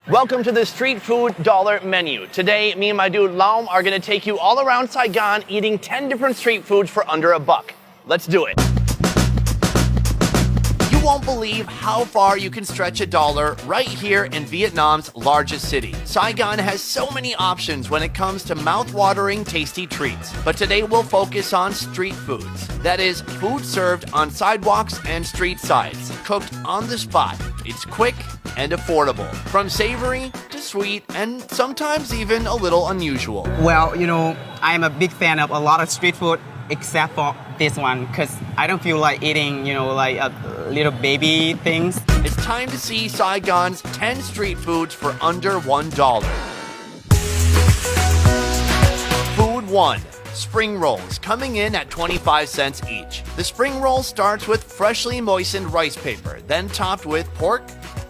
Welcome to the Street Food Dollar Menu. Today, me and my dude Laum are gonna take you all around Saigon eating 10 different street foods for under $1. Let's do it. You won't believe how far you can stretch $1 right here in Vietnam's largest city. Saigon has so many options when it comes to mouth-watering, tasty treats. But today we'll focus on street foods. That is, food served on sidewalks and street sides, cooked on the spot. It's quick and affordable, from savory to sweet and sometimes even a little unusual. Well, I'm a big fan of a lot of street food except for this one because I don't feel like eating, like little baby things. It's time to see Saigon's 10 street foods for under $1. Food 1. Spring rolls, coming in at 25 cents each. The spring roll starts with freshly moistened rice paper, then topped with pork,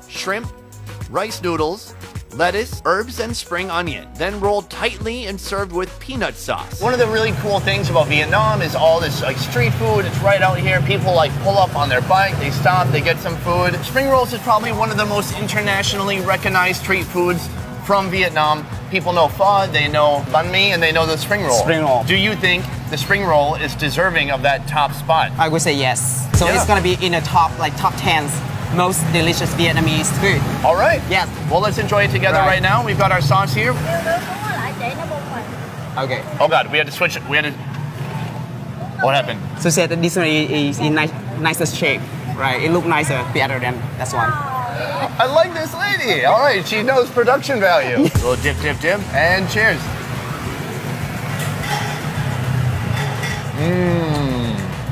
shrimp, rice noodles, lettuce, herbs, and spring onion, then rolled tightly and served with peanut sauce. One of the really cool things about Vietnam is all this street food. It's right out here. People pull up on their bike, they stop, they get some food. Spring rolls is probably one of the most internationally recognized street foods from Vietnam. People know pho, they know banh mi, and they know the spring roll. Spring roll. Do you think the spring roll is deserving of that top spot? I would say yes. So it's gonna be in the top 10 most delicious Vietnamese food. All right. Yes. Well, let's enjoy it together right now. We've got our sauce here. Okay. Oh God, we had to switch it. What happened? So said that this one is in nicer shape, right? It looks nicer, better than that one. I like this lady. All right, she knows production value. A little dip, dip, dip, and cheers.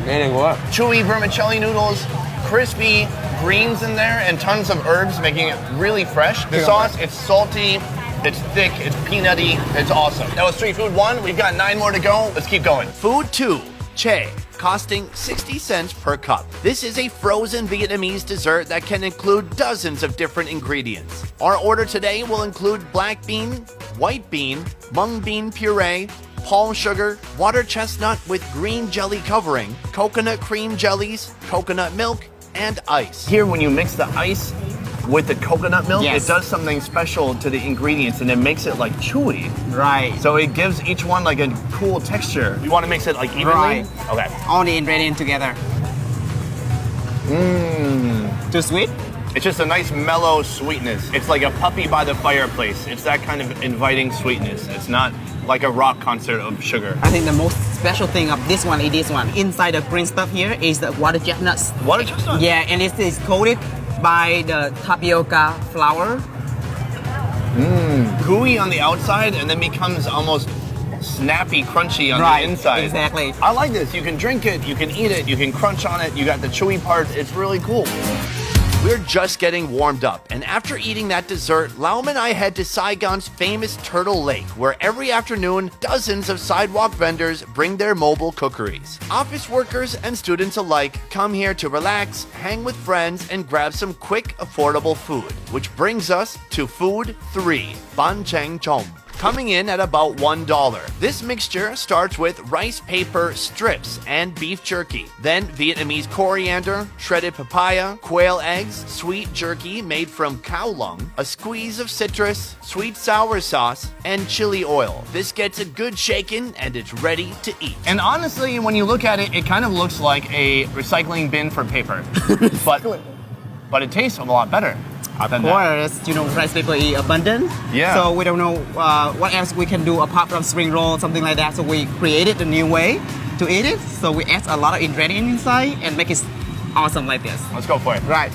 Really good. Chewy vermicelli noodles, crispy greens in there, and tons of herbs, making it really fresh. The sauce, it's salty, it's thick, it's peanutty, it's awesome. That was Street Food 1. We've got 9 more to go. Let's keep going. Food 2, Che, costing 60 cents per cup. This is a frozen Vietnamese dessert that can include dozens of different ingredients. Our order today will include black bean, white bean, mung bean puree, palm sugar, water chestnut with green jelly covering, coconut cream jellies, coconut milk, and ice. Here, when you mix the ice with the coconut milk, it does something special to the ingredients and it makes it chewy. Right. So it gives each one a cool texture. You want to mix it evenly? Right. Okay. All the ingredients together. Too sweet? It's just a nice mellow sweetness. It's like a puppy by the fireplace. It's that kind of inviting sweetness. It's not like a rock concert of sugar. I think the most special thing of this one is this one. Inside the green stuff here is the water chestnuts. Water chestnut? Yeah, and it is coated by the tapioca flour. Gooey on the outside and then becomes almost snappy, crunchy on the inside. Exactly. I like this. You can drink it, you can eat it, you can crunch on it. You got the chewy part. It's really cool. We're just getting warmed up, and after eating that dessert, Laum and I head to Saigon's famous Turtle Lake, where every afternoon, dozens of sidewalk vendors bring their mobile cookeries. Office workers and students alike come here to relax, hang with friends, and grab some quick, affordable food. Which brings us to Food 3, Ban Cheng Chom, coming in at about $1. This mixture starts with rice paper strips and beef jerky, then Vietnamese coriander, shredded papaya, quail eggs, sweet jerky made from cow lung, a squeeze of citrus, sweet sour sauce, and chili oil. This gets a good shaken and it's ready to eat. And honestly, when you look at it, it kind of looks like a recycling bin for paper. but it tastes a lot better. Of course, rice paper is abundant. Yeah. So we don't know what else we can do apart from spring roll, something like that. So we created a new way to eat it. So we add a lot of ingredients inside and make it awesome like this. Let's go for it. Right.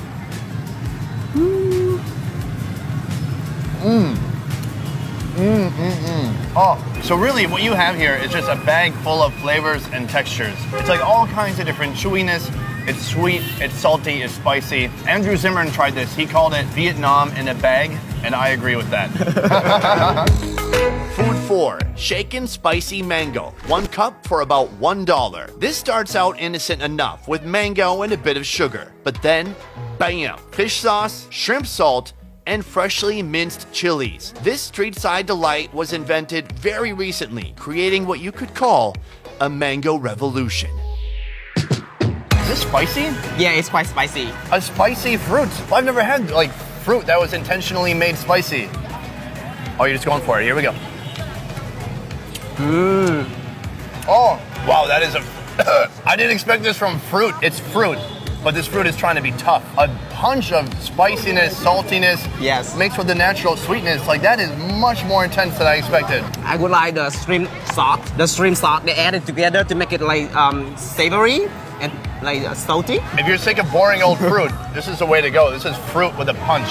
Oh, so really what you have here is just a bag full of flavors and textures. It's all kinds of different chewiness. It's sweet, it's salty, it's spicy. Andrew Zimmern tried this. He called it Vietnam in a bag, and I agree with that. Food 4, shaken spicy mango. 1 cup for about $1. This starts out innocent enough with mango and a bit of sugar. But then, bam, fish sauce, shrimp salt, and freshly minced chilies. This street side delight was invented very recently, creating what you could call a mango revolution. Is this spicy? Yeah, it's quite spicy. A spicy fruit. I've never had fruit that was intentionally made spicy. Oh, you're just going for it. Here we go. Oh, wow, that is a... I didn't expect this from fruit. It's fruit, but this fruit is trying to be tough. A punch of spiciness, saltiness, Yes. mixed with the natural sweetness. Like, that is much more intense than I expected. I would like the shrimp sauce. The shrimp sauce, they add it together to make it like savory and like salty. If you're sick of boring old fruit, this is the way to go. This is fruit with a punch.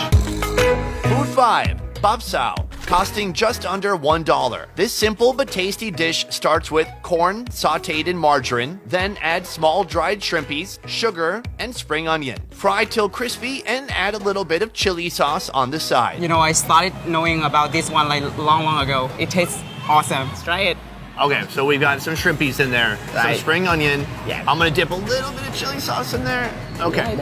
Food 5, bap sao, costing just under $1. This simple but tasty dish starts with corn sauteed in margarine, then add small dried shrimpies, sugar, and spring onion. Fry till crispy and add a little bit of chili sauce on the side. You know, I started knowing about this one like long ago. It tastes awesome. Let's try it. Okay, so we've got some shrimpies in there, some Right. spring onion. Yeah. I'm gonna dip a little bit of chili sauce in there. Okay.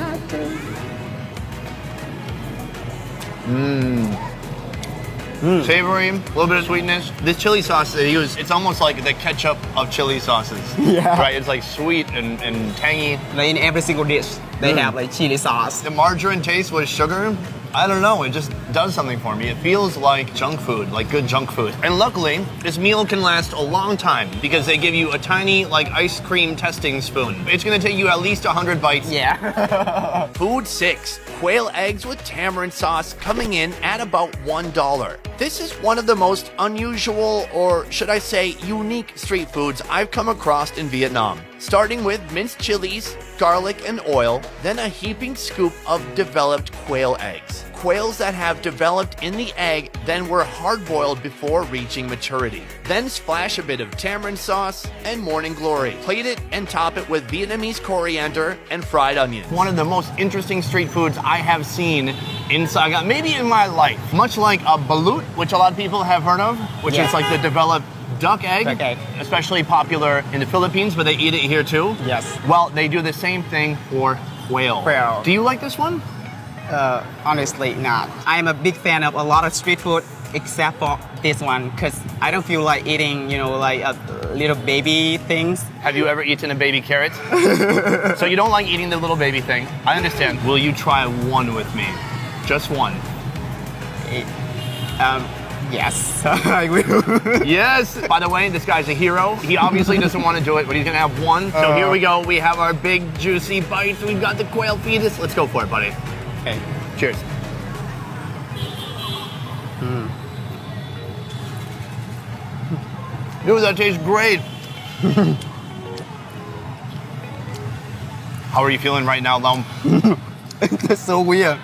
Savory, a little bit of sweetness. This chili sauce they use, it's almost like the ketchup of chili sauces. Yeah. Right, it's like sweet and tangy. Like in every single dish, they have like chili sauce. The margarine taste with sugar, I don't know, it just does something for me. It feels like junk food, like good junk food. And luckily, this meal can last a long time because they give you a tiny like ice cream testing spoon. It's gonna take you at least 100 bites. Yeah. Food 6, quail eggs with tamarind sauce coming in at about $1. This is one of the most unusual, or should I say unique street foods I've come across in Vietnam. Starting with minced chilies, garlic, and oil, then a heaping scoop of developed quail eggs. Quails that have developed in the egg then were hard-boiled before reaching maturity. Then splash a bit of tamarind sauce and morning glory. Plate it and top it with Vietnamese coriander and fried onions. One of the most interesting street foods I have seen in Saigon, maybe in my life. Much like a balut, which a lot of people have heard of, which Yeah. is like the developed duck egg, Duck egg. especially popular in the Philippines, but they eat it here too. Yes. Well, they do the same thing for quail. Quail. Do you like this one? Honestly, not. I am a big fan of a lot of street food except for this one because I don't feel like eating, you know, like little baby things. Have you ever eaten a baby carrot? So you don't like eating the little baby thing. I understand. Will you try one with me? Just one. Yes, I will. Yes. By the way, this guy's a hero. He obviously doesn't want to do it, but he's gonna have one. So here we go. We have our big juicy bites. We've got the quail fetus. Let's go for it, buddy. Okay. Cheers. Dude, that tastes great. How are you feeling right now, Lom? It's so weird.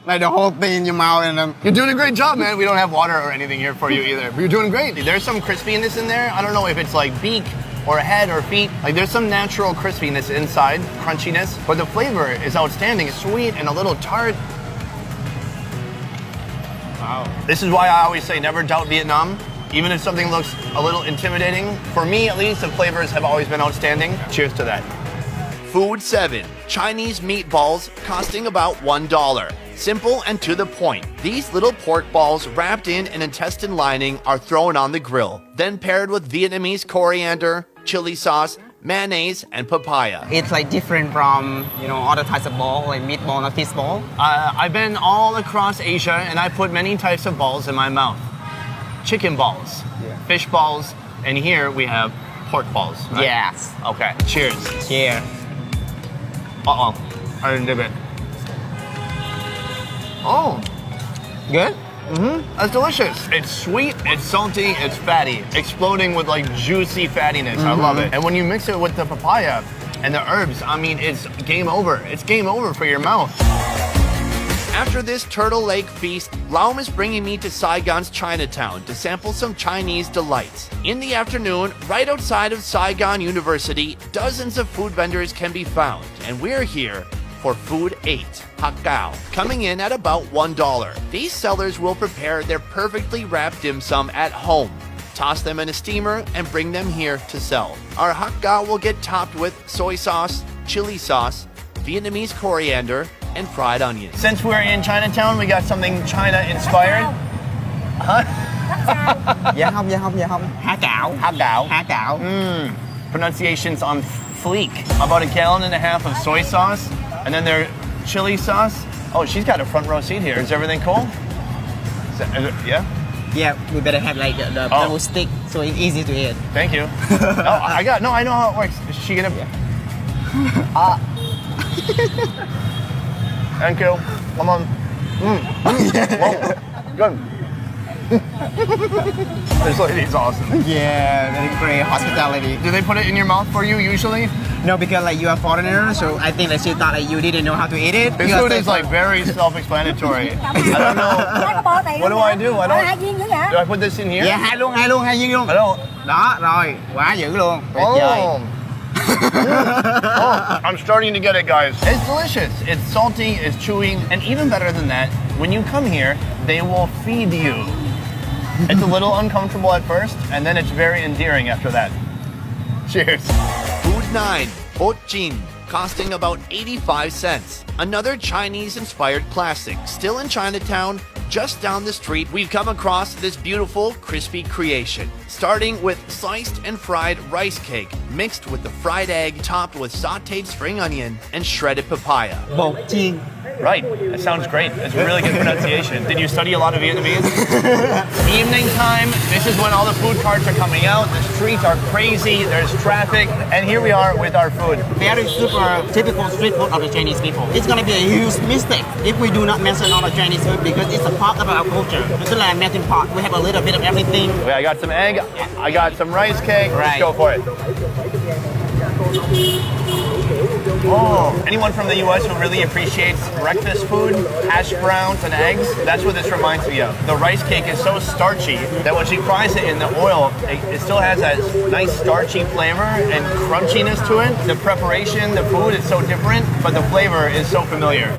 Like the whole thing in your mouth and You're doing a great job, man. We don't have water or anything here for you either. But you're doing great. There's some crispiness in there. I don't know if it's like beak or head or feet. Like there's some natural crispiness inside, crunchiness, but the flavor is outstanding. It's sweet and a little tart. wow. This is why I always say never doubt Vietnam. Even if something looks a little intimidating, for me at least, the flavors have always been outstanding. Cheers to that. Food 7, Chinese meatballs costing about $1. Simple and to the point. These little pork balls wrapped in an intestine lining are thrown on the grill, then paired with Vietnamese coriander, chili sauce, mayonnaise, and papaya. It's like different from, you know, other types of ball, like meatball and fish ball. I've been all across Asia and I put many types of balls in my mouth. Chicken balls, fish balls, and here we have pork balls. Right? Yes. Okay, cheers. Yeah. Uh-oh, I didn't dip it. Oh, Good? that's delicious. It's sweet, it's salty, it's fatty. Exploding with like juicy fattiness, I love it. And when you mix it with the papaya and the herbs, I mean, it's game over. It's game over for your mouth. After this Turtle Lake feast, Laum is bringing me to Saigon's Chinatown to sample some Chinese delights. In the afternoon, right outside of Saigon University, dozens of food vendors can be found, and we're here for Food 8, Hak Gao, coming in at about $1. These sellers will prepare their perfectly wrapped dim sum at home, toss them in a steamer, and bring them here to sell. Our Hak Gao will get topped with soy sauce, chili sauce, Vietnamese coriander, and fried onions. Since we're in Chinatown, we got something China-inspired. Dạ không. Há cảo. Hak Gao. Há cảo. Pronunciation's on fleek. About a gallon and a half of soy sauce, and then their chili sauce, Oh, she's got a front row seat here. Is everything cool? Yeah? Yeah, we better have like the bamboo stick so it's easy to eat. Thank you. I know how it works. Is she gonna? Thank you. Come on. Whoa. Good. This lady's awesome. Yeah, very great hospitality. Do they put it in your mouth for you usually? No, because like you are a foreigner, so I think that she thought like you didn't know how to eat it. This food is like very self-explanatory. I don't know. What do I do? Do I put this in here? Yeah, hai luôn, hai viên luôn. I don't. Đó, rồi, quá dữ luôn. Tuyệt vời. Oh, I'm starting to get it, guys. It's delicious. It's salty, it's chewy, and even better than that, when you come here, they will feed you. It's a little uncomfortable at first, and then it's very endearing after that. Cheers. Food 9, Hojin, costing about 85 cents. Another Chinese-inspired classic. Still in Chinatown, just down the street, we've come across this beautiful, crispy creation. Starting with sliced and fried rice cake, mixed with the fried egg, topped with sauteed spring onion and shredded papaya. Bột chiên. Right, that sounds great. That's a really good pronunciation. Did you study a lot of Vietnamese? Evening time, this is when all the food carts are coming out. The streets are crazy, there's traffic, and here we are with our food. Very super typical street food of the Chinese people. It's gonna be a huge mistake if we do not mention all the Chinese food because it's a part of our culture. It's like a melting pot. We have a little bit of everything. Okay, I got some egg, I got some rice cake. Let's Right. go for it. Oh, anyone from the US who really appreciates breakfast food, hash browns and eggs, that's what this reminds me of. The rice cake is so starchy that when she fries it in the oil, it still has that nice starchy flavor and crunchiness to it. The preparation, the food is so different, but the flavor is so familiar.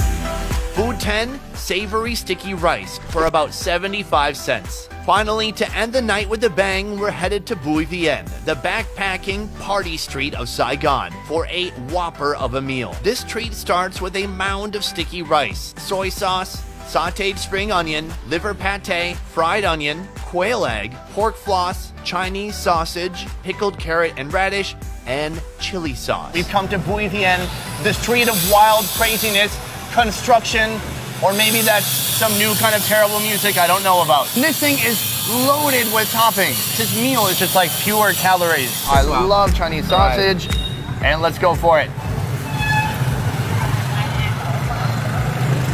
Food 10, savory sticky rice for about 75 cents. Finally, to end the night with a bang, we're headed to Bui Vien, the backpacking party street of Saigon, for a whopper of a meal. This treat starts with a mound of sticky rice, soy sauce, sauteed spring onion, liver pate, fried onion, quail egg, pork floss, Chinese sausage, pickled carrot and radish, and chili sauce. We've come to Bui Vien, the street of wild craziness, construction, or maybe that's some new kind of terrible music I don't know about. This thing is loaded with toppings. This meal is just like pure calories. I love Chinese sausage, and let's go for it.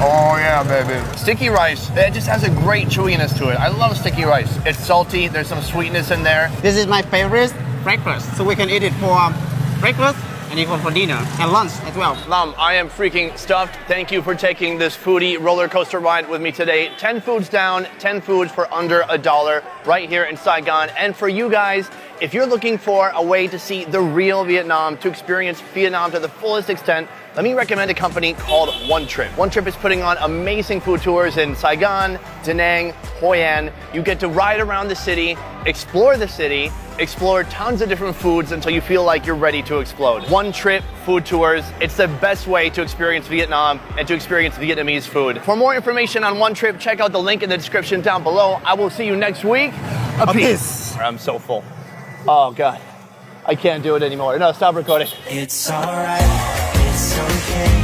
Oh yeah, baby. Sticky rice, it just has a great chewiness to it. I love sticky rice. It's salty, there's some sweetness in there. This is my favorite breakfast, so we can eat it for breakfast and even for dinner and lunch as well. Lam, I am freaking stuffed. Thank you for taking this foodie roller coaster ride with me today. 10 foods down, 10 foods for under $1 right here in Saigon. And for you guys, if you're looking for a way to see the real Vietnam, to experience Vietnam to the fullest extent, let me recommend a company called One Trip. One Trip is putting on amazing food tours in Saigon, Da Nang, Hoi An. You get to ride around the city, explore tons of different foods until you feel like you're ready to explode. One Trip food tours, it's the best way to experience Vietnam and to experience Vietnamese food. For more information on One Trip, check out the link in the description down below. I will see you next week. Peace. I'm so full. Oh God, I can't do it anymore. No, stop recording. It's alright, it's okay.